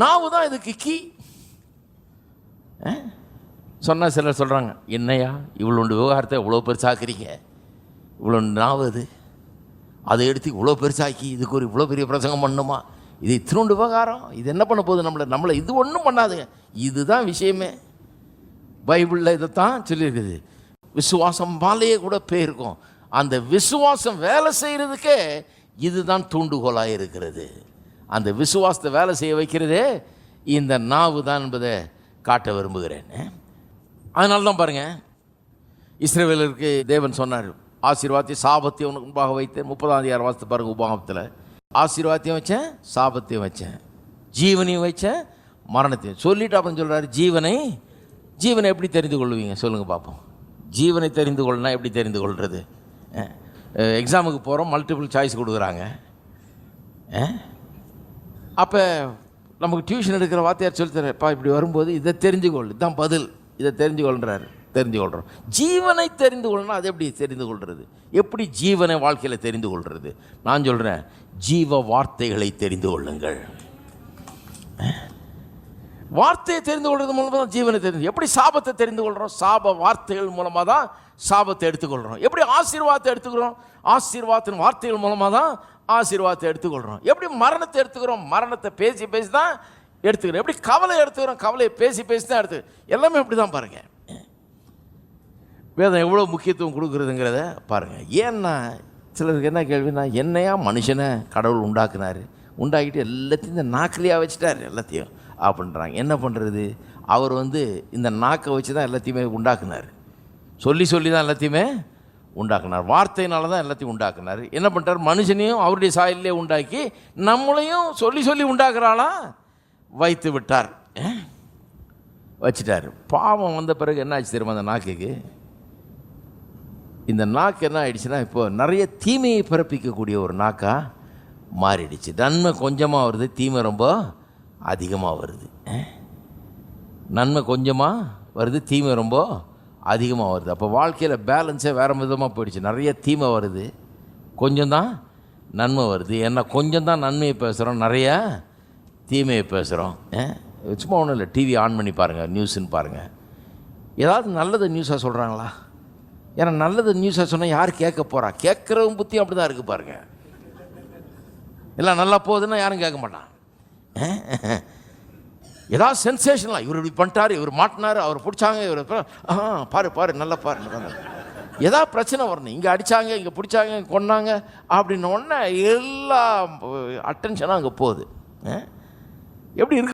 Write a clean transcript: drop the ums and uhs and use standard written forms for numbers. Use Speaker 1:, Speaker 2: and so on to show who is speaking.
Speaker 1: நாவு தான் இதுக்கு கீ. சொன்னால் சிலர் சொல்கிறாங்க, என்னையா இவ்வளோ விவகாரத்தை இவ்வளோ பெருசாக்குறீங்க, இவ்வளோ நாவு அதை எடுத்து இவ்வளோ பெருசாக்கி இதுக்கு ஒரு இவ்வளோ பெரிய பிரசங்கம் பண்ணணுமா, இது இத்தினோண்டு விவகாரம், இது என்ன பண்ண போகுது நம்மளை இது ஒன்றும் பண்ணாதுங்க. இதுதான் விஷயமே. பைபிளில் இதைத்தான் சொல்லியிருக்குது. விசுவாசம் மேலேயே கூட போயிருக்கும். அந்த விசுவாசம் வேலை செய்கிறதுக்கே இதுதான் தூண்டுகோலாக இருக்கிறது. அந்த விசுவாசத்தை வேலை செய்ய வைக்கிறதே இந்த நாவு தான் என்பதை காட்ட விரும்புகிறேன். அதனால தான் பாருங்கள், இஸ்ரவேலருக்கு தேவன் சொன்னார், ஆசீர்வாதத்தையும் சாபத்தையும் உனக்கு முன்பாக வைத்தேன். 30ஆம் வாசத்தை பாருங்கள், உபாகமத்தில். ஆசீர்வாதத்தையும் வச்சேன், சாபத்தையும் வச்சேன், ஜீவனையும் வச்சேன், மரணத்தையும் சொல்லிவிட்டு அப்புறம் சொல்கிறார், ஜீவனை எப்படி தெரிந்து கொள்வீங்க சொல்லுங்கள் பார்ப்போம். ஜீவனை தெரிந்து கொள்ளனா எப்படி தெரிந்து கொள்வது? எக்ஸாமுக்கு போகிறோம், மல்டிபிள் சாய்ஸ் கொடுக்குறாங்க. அப்போ நமக்கு டியூஷன் எடுக்கிற வாத்தியார் சொல்லித்தரப்பா, இப்படி வரும்போது இதை தெரிஞ்சுக்கொள், இதுதான் பதில், இதை தெரிஞ்சுக்கொள்கிறாரு. தெரிஞ்சுக்கொள்கிறோம். ஜீவனை தெரிந்து கொள்ளணும். அது எப்படி தெரிந்து கொள்வது? எப்படி ஜீவனை வாழ்க்கையில் தெரிந்து கொள்வது? நான் சொல்கிறேன், ஜீவ வார்த்தைகளை தெரிந்து கொள்ளுங்கள். வார்த்தையை தெரிந்து கொள்வது மூலமாக தான் ஜீவனை தெரிந்து. எப்படி சாபத்தை தெரிந்து கொள்கிறோம்? சாப வார்த்தைகள் மூலமாக தான் சாபத்தை எடுத்துக்கொள்கிறோம். எப்படி ஆசீர்வாதத்தை எடுத்துக்கிறோம்? ஆசீர்வாதத்தின் வார்த்தைகள் மூலமாக தான் ஆசீர்வாதத்தை எடுத்துக்கொள்கிறோம். எப்படி மரணத்தை எடுத்துக்கிறோம்? மரணத்தை பேசி பேசி தான் எடுத்துக்கிறோம். எப்படி கவலை எடுத்துக்கிறோம்? கவலையை பேசி பேசி தான் எல்லாமே இப்படி தான் பாருங்கள். வேதம் எவ்வளோ முக்கியத்துவம் கொடுக்குறதுங்கிறத பாருங்கள். ஏன்னா சிலருக்கு என்ன கேள்வினா, என்னையா மனுஷனை கடவுள் உண்டாக்குனார், உண்டாக்கிட்டு எல்லாத்தையும் இந்த நாக்கிலையாக வச்சுட்டார் எல்லாத்தையும் அப்படின்றாங்க. என்ன பண்ணுறது? அவர் இந்த நாக்கை வச்சு தான் எல்லாத்தையுமே உண்டாக்குனார். சொல்லி சொல்லி தான் எல்லாத்தையுமே உண்டாக்குனார். வார்த்தையினால தான் எல்லாத்தையும் உண்டாக்குனார். என்ன பண்ணிட்டார்? மனுஷனையும் அவருடைய சாயலிலே உண்டாக்கி நம்மளையும் சொல்லி சொல்லி உண்டாக்குறாளா வைத்து விட்டார், வச்சுட்டார். பாவம் வந்த பிறகு என்ன ஆச்சு தெரியுமா? அந்த நாக்குக்கு, இந்த நாக்கு என்ன ஆயிடுச்சுன்னா, இப்போ நிறைய தீமையை பிறப்பிக்கக்கூடிய ஒரு நாக்காக மாறிடுச்சு. நன்மை கொஞ்சமாக வருது, தீமை ரொம்ப அதிகமாக வருது. நன்மை கொஞ்சமாக வருது, தீமை ரொம்ப அதிகமாக வருது. அப்போ வாழ்க்கையில் பேலன்ஸே வேறு விதமாக போயிடுச்சு. நிறைய தீமை வருது, கொஞ்சம் தான் நன்மை வருது. ஏன்னா கொஞ்சம் தான் நன்மையை பேசுகிறோம், நிறையா தீமையை பேசுகிறோம். சும்மா ஒன்றும் இல்லை, டிவி ஆன் பண்ணி பாருங்கள், நியூஸுன்னு பாருங்கள். ஏதாவது நல்லது நியூஸாக சொல்கிறாங்களா? ஏன்னா நல்லது நியூஸாக சொன்னால் யார் கேட்க போகிறா? கேட்குறவங்க புத்தி அப்படி தான் இருக்குது பாருங்கள். எல்லாம் நல்லா போகுதுன்னா யாரும் கேட்க மாட்டான். ஏதாவது சென்சேஷனலாக, இவர் இப்படி பண்ணிட்டார், இவர் மாட்டினார், அவர் பிடிச்சாங்க, இவர் பாரு பாரு நல்லா பாரு, ஏதாவது பிரச்சனை வரணும், இங்கே அடித்தாங்க, இங்கே பிடிச்சாங்க, கொன்னாங்க அப்படின்ன உடனே எல்லா அட்டென்ஷனாக அங்கே போகுது. எப்படி இருக்கு?